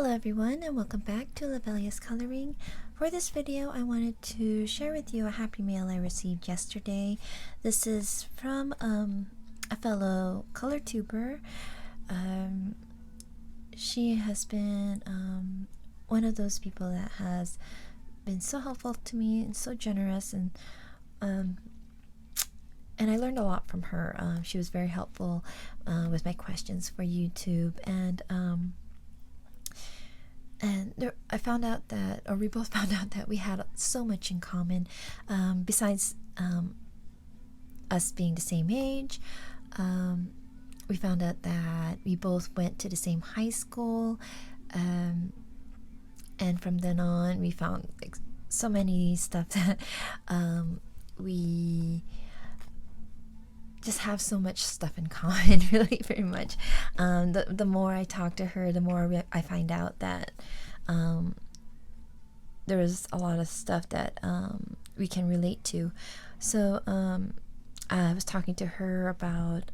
Hello everyone and welcome back to Lovella's Coloring. For this video I wanted to share with you a happy mail I received yesterday. This is from a fellow color tuber. She has been one of those people that has been so helpful to me and so generous, and I learned a lot from her. She was very helpful with my questions for YouTube, and I found out that, or we both found out that we had so much in common. Besides us being the same age, we found out that we both went to the same high school, and from then on we found like, so many stuff that we just have so much stuff in common, really, very much. The more I talk to her, the more I find out that there is a lot of stuff that we can relate to. So I was talking to her about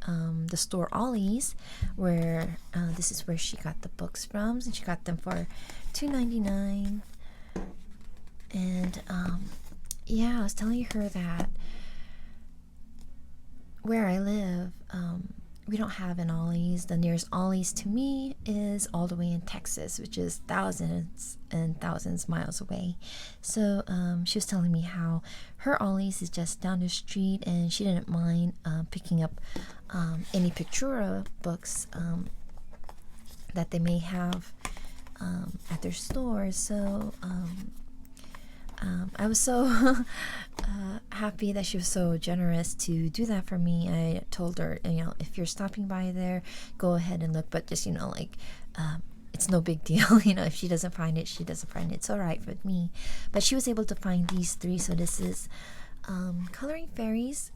the store Ollie's, where this is where she got the books from, and she got them for $2.99. And yeah, I was telling her that where I live, we don't have an Ollie's. The nearest Ollie's to me is all the way in Texas, which is thousands and thousands miles away. So she was telling me how her Ollie's is just down the street, and she didn't mind picking up any Pictura books that they may have at their stores. So I was so happy that she was so generous to do that for me. I told her, if you're stopping by there, go ahead and look, but just, it's no big deal. If she doesn't find it, she doesn't find it. It's all right with me. But she was able to find these three. So this is Coloring Fairies,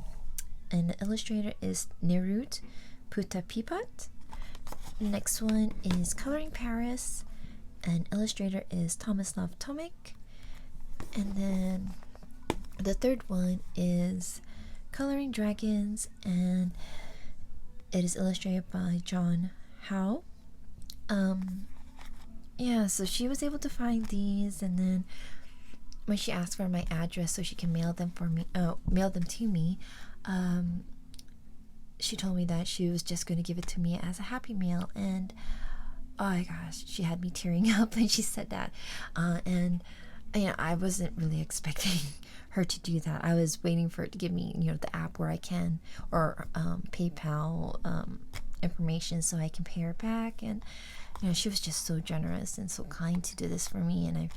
and the illustrator is Nerut Putapipat. Next one is Coloring Paris, and illustrator is Tomislav Tomic. And then the third one is Coloring Dragons, and it is illustrated by John Howe. Yeah, so she was able to find these, and then when she asked for my address so she can mail them to me, she told me that she was just going to give it to me as a happy mail. And oh my gosh, she had me tearing up when she said that. And I wasn't really expecting her to do that. I was waiting for it to give me, the app where I can, or PayPal information so I can pay her back. And she was just so generous and so kind to do this for me. And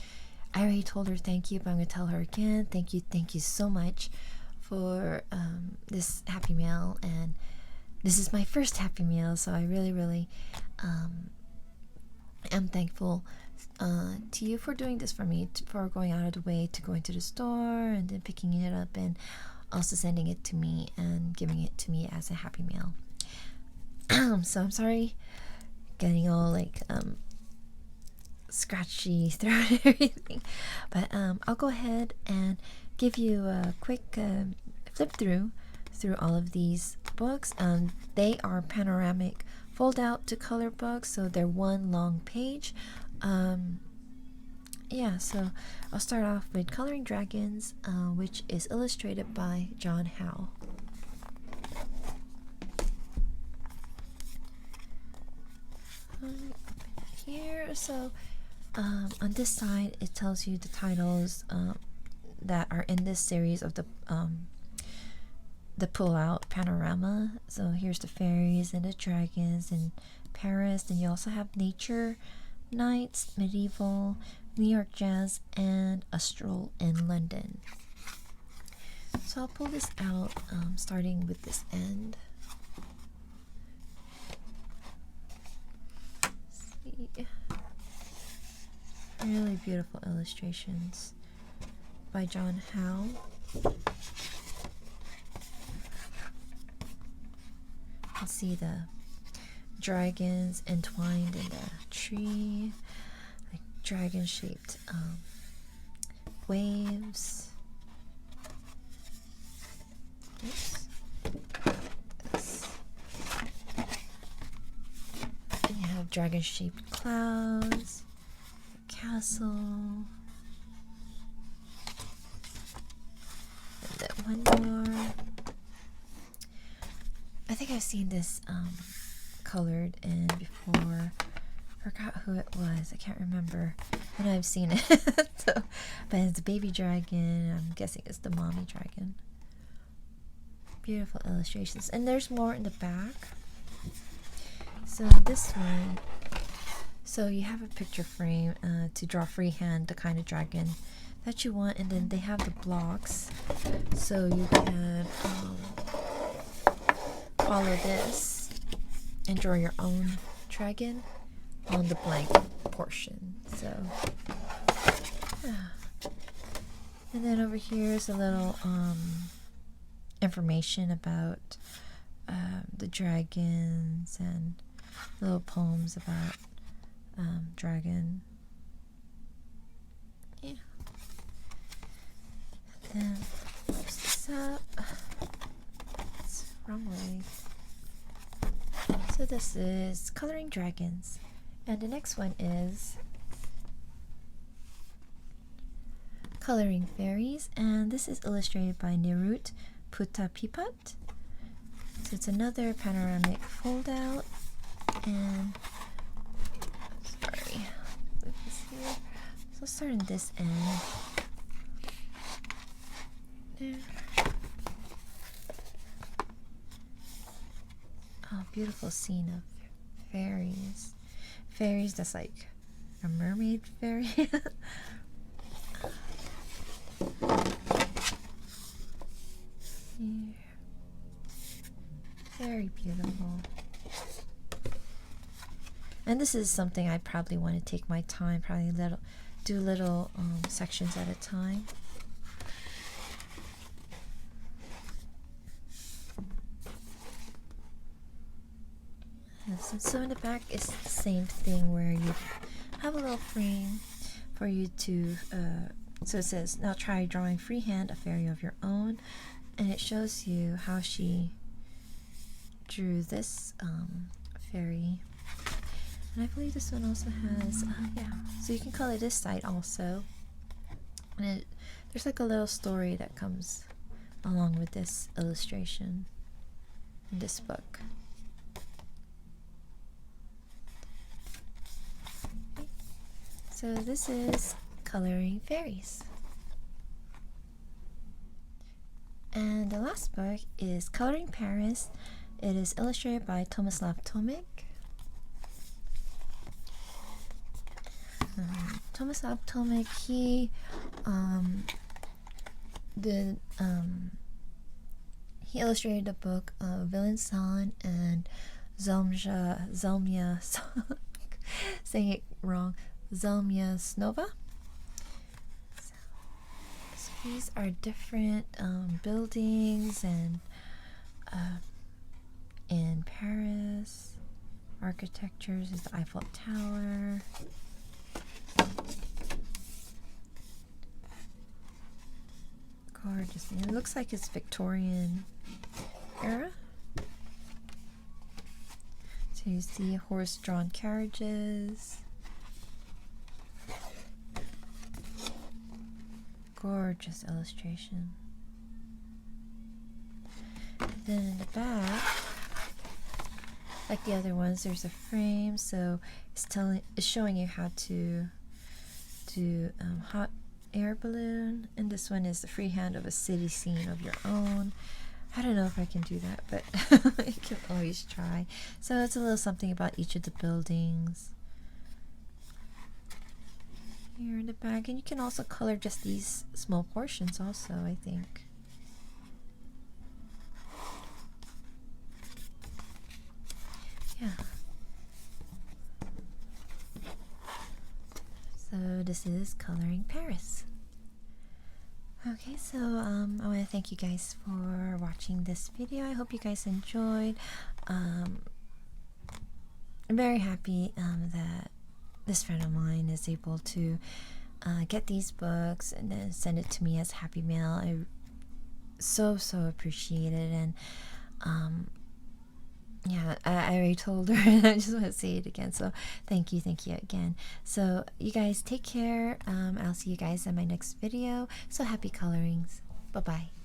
I already told her thank you, but I'm gonna tell her again, thank you so much for this happy mail. And this is my first happy mail, so I really am thankful to you for doing this for me, for going out of the way to going to the store and then picking it up and also sending it to me and giving it to me as a happy mail. So I'm sorry getting all like scratchy throat and everything, but I'll go ahead and give you a quick flip through all of these books. They are panoramic fold-out to color books, so they're one long page. Yeah, so I'll start off with Coloring Dragons, which is illustrated by John Howe. Here, so on this side it tells you the titles that are in this series of the pull-out panorama. So here's the fairies and the dragons and Paris, and you also have nature, nights, medieval, New York jazz, and a stroll in London. So I'll pull this out, starting with this end. Let's see. Really beautiful illustrations by John Howe. You can see the dragons entwined in the tree, like dragon shaped waves. Oops. And you have dragon shaped clouds, castle. And then one more. I think I've seen this colored in before. Forgot who it was. I can't remember. I know I've seen it. So, but it's a baby dragon. I'm guessing it's the mommy dragon. Beautiful illustrations. And there's more in the back. So this one. So you have a picture frame to draw freehand the kind of dragon that you want. And then they have the blocks. So you can follow this and draw your own dragon on the blank portion. So yeah. And then over here is a little information about the dragons and little poems about dragon. Yeah. Then close this up. It's wrong way. So this is coloring dragons. And the next one is coloring fairies, and this is illustrated by Nirut Putapipat. So it's another panoramic fold-out, and sorry, move this here. So I'll start in this end. There. Oh, beautiful scene of fairies. Fairies, that's like a mermaid fairy. Here. Very beautiful. And this is something I probably want to take my time, probably do little sections at a time. So in the back it's the same thing where you have a little frame for you to so it says, now try drawing freehand a fairy of your own, and it shows you how she drew this fairy. And I believe this one also has yeah, so you can color this side also, and there's like a little story that comes along with this illustration in this book. So this is coloring fairies. And the last book is Coloring Paris. It is illustrated by Tomislav Tomic. Tomislav Tomic, he illustrated the book Villain San and Zelmia saying it wrong, Zelmia Snova. So these are different buildings and in Paris. Architectures is the Eiffel Tower. Gorgeous. It looks like it's Victorian era. So you see horse-drawn carriages. Gorgeous illustration. And then in the back, like the other ones, there's a frame, so it's showing you how to do hot air balloon, and this one is the freehand of a city scene of your own. I don't know if I can do that, but you can always try. So it's a little something about each of the buildings here in the back, and you can also color just these small portions also, I think. Yeah. So this is Coloring Paris. Okay, so I want to thank you guys for watching this video. I hope you guys enjoyed. I'm very happy that this friend of mine is able to get these books and then send it to me as happy mail. I so appreciate it, and yeah, Yeah, I already told her, and I just want to say it again. So thank you again. So you guys take care. I'll see you guys in my next video. So happy colorings. Bye bye.